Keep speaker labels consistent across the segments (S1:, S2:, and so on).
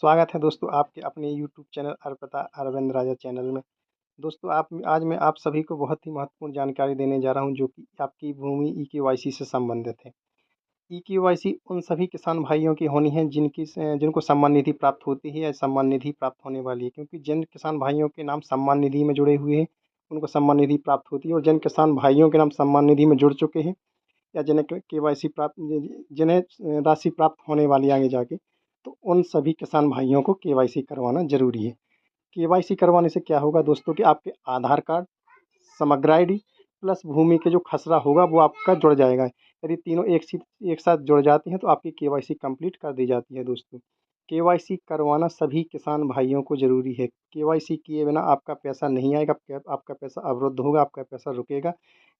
S1: स्वागत है दोस्तों आपके अपने यूट्यूब चैनल अर्पिता अरविंद राजा चैनल में। दोस्तों आप आज मैं आप सभी को बहुत ही महत्वपूर्ण जानकारी देने जा रहा हूं जो कि आपकी भूमि ई-केवाईसी से संबंधित है। ई-केवाईसी उन सभी किसान भाइयों की होनी है जिनको सम्मान निधि प्राप्त होती है या सम्मान निधि प्राप्त होने वाली है, क्योंकि जिन किसान भाइयों के नाम सम्मान निधि में जुड़े हुए हैं उनको सम्मान निधि प्राप्त होती है, और जिन किसान भाइयों के नाम सम्मान निधि में जुड़ चुके हैं या जिन्हें केवाईसी प्राप्त जिन्हें राशि प्राप्त होने वाली है आगे जाके, तो उन सभी किसान भाइयों को केवाईसी करवाना ज़रूरी है। केवाईसी करवाने से क्या होगा दोस्तों कि आपके आधार कार्ड, समग्र आईडी प्लस भूमि के जो खसरा होगा वो आपका जुड़ जाएगा। यदि तीनों एक साथ जुड़ जाती हैं तो आपकी केवाईसी कंप्लीट कर दी जाती है दोस्तों। केवाईसी करवाना सभी किसान भाइयों को ज़रूरी है। केवाईसी किए बिना आपका पैसा नहीं आएगा, आपका पैसा अवरुद्ध होगा, आपका पैसा रुकेगा।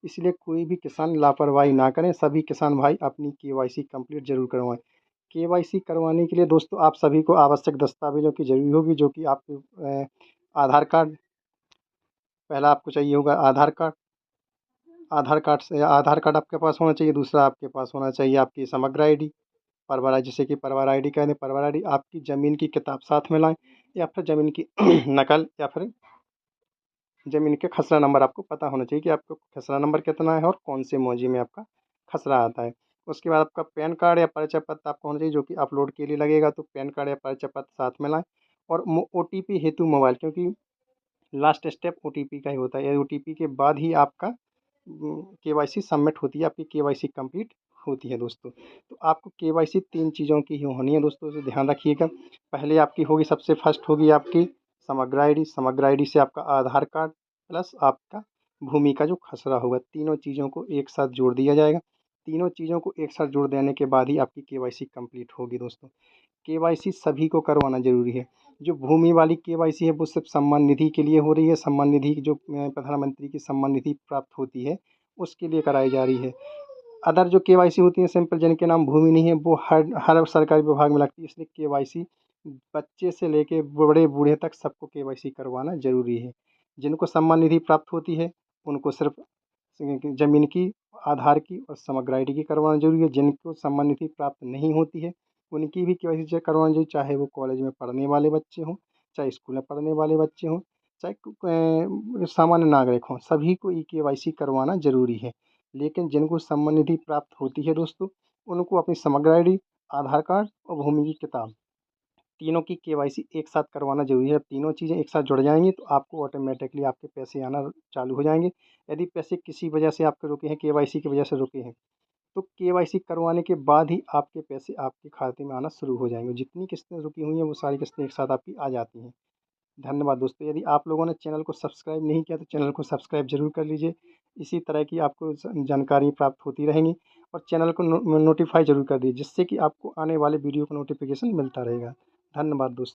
S1: इसलिए कोई भी किसान लापरवाही ना करें, सभी किसान भाई अपनी केवाईसी कंप्लीट ज़रूर करवाएँ। केवाईसी करवाने के लिए दोस्तों आप सभी को आवश्यक दस्तावेज़ों की ज़रूरी होगी, जो कि आपके आधार कार्ड, पहला आपको चाहिए होगा आधार कार्ड। आधार कार्ड आपके पास होना चाहिए। दूसरा आपके पास होना चाहिए आपकी समग्र आईडी, परवारा जिसे कि परवारा आईडी कहते हैं, परवारा आईडी। आपकी ज़मीन की किताब साथ में लाएँ या फिर ज़मीन की नकल, या फिर ज़मीन के खसरा नंबर आपको पता होना चाहिए कि आपको खसरा नंबर कितना है और कौन से मौजे में आपका खसरा आता है। उसके बाद आपका पैन कार्ड या परिचय पत्र आपको होना चाहिए, जो कि अपलोड के लिए लगेगा, तो पैन कार्ड या परिचय पत्र साथ में लाएँ। और ओटीपी हेतु मोबाइल, क्योंकि लास्ट स्टेप ओटीपी का ही होता है। ओटीपी के बाद ही आपका केवाईसी सबमिट होती है, आपकी केवाईसी कंप्लीट होती है दोस्तों। तो आपको केवाईसी 3 चीज़ों की ही होनी है दोस्तों, तो ध्यान रखिएगा। पहले आपकी होगी, सबसे फर्स्ट होगी आपकी समग्र आईडी। समग्र आईडी से आपका आधार कार्ड प्लस आपका भूमि का जो खसरा होगा, तीनों चीज़ों को एक साथ जोड़ दिया जाएगा। तीनों चीज़ों को एक साथ जोड़ देने के बाद ही आपकी केवाईसी कंप्लीट होगी दोस्तों। केवाईसी सभी को करवाना ज़रूरी है। जो भूमि वाली केवाईसी है वो सिर्फ़ सम्मान निधि के लिए हो रही है। सम्मान निधि की जो प्रधानमंत्री की सम्मान निधि प्राप्त होती है उसके लिए कराई जा रही है। अदर जो केवाईसी होती है सिंपल, जिनके नाम भूमि नहीं है, वो हर सरकारी विभाग में लगती है। इसलिए केवाईसी बच्चे से लेके बड़े बूढ़े तक सबको केवाईसी करवाना ज़रूरी है। जिनको सम्मान निधि प्राप्त होती है उनको सिर्फ़ ज़मीन की, आधार की और समग्र आईडी की करवाना ज़रूरी है। जिनको सम्मान निधि प्राप्त नहीं होती है उनकी भी केवाईसी चेक करवानी चाहिए, चाहे वो कॉलेज में पढ़ने वाले बच्चे हों, चाहे स्कूल में पढ़ने वाले बच्चे हों, चाहे सामान्य नागरिक हों, सभी को ई केवाईसी करवाना ज़रूरी है। लेकिन जिनको सम्मान निधि प्राप्त होती है दोस्तों, उनको अपनी समग्र आईडी, आधार कार्ड और भूमि की किताब, तीनों की केवाईसी एक साथ करवाना ज़रूरी है। तीनों चीज़ें एक साथ जुड़ जाएँगी तो आपको ऑटोमेटिकली आपके पैसे आना चालू हो जाएँगे। यदि पैसे किसी वजह से आपके रुके हैं, केवाईसी की वजह से रुके हैं, तो केवाईसी करवाने के बाद ही आपके पैसे आपके खाते में आना शुरू हो जाएँगे। जितनी किस्तें रुकी हुई हैं वो सारी किस्तें एक साथ आपकी आ जाती हैं। धन्यवाद दोस्तों। यदि आप लोगों ने चैनल को सब्सक्राइब नहीं किया तो चैनल को सब्सक्राइब ज़रूर कर लीजिए। इसी तरह की आपको जानकारी प्राप्त होती रहेंगी, और चैनल को नोटिफ़ाई ज़रूर कर दीजिए, जिससे कि आपको आने वाले वीडियो का नोटिफ़िकेशन मिलता रहेगा। धन्यवाद दोस्तों।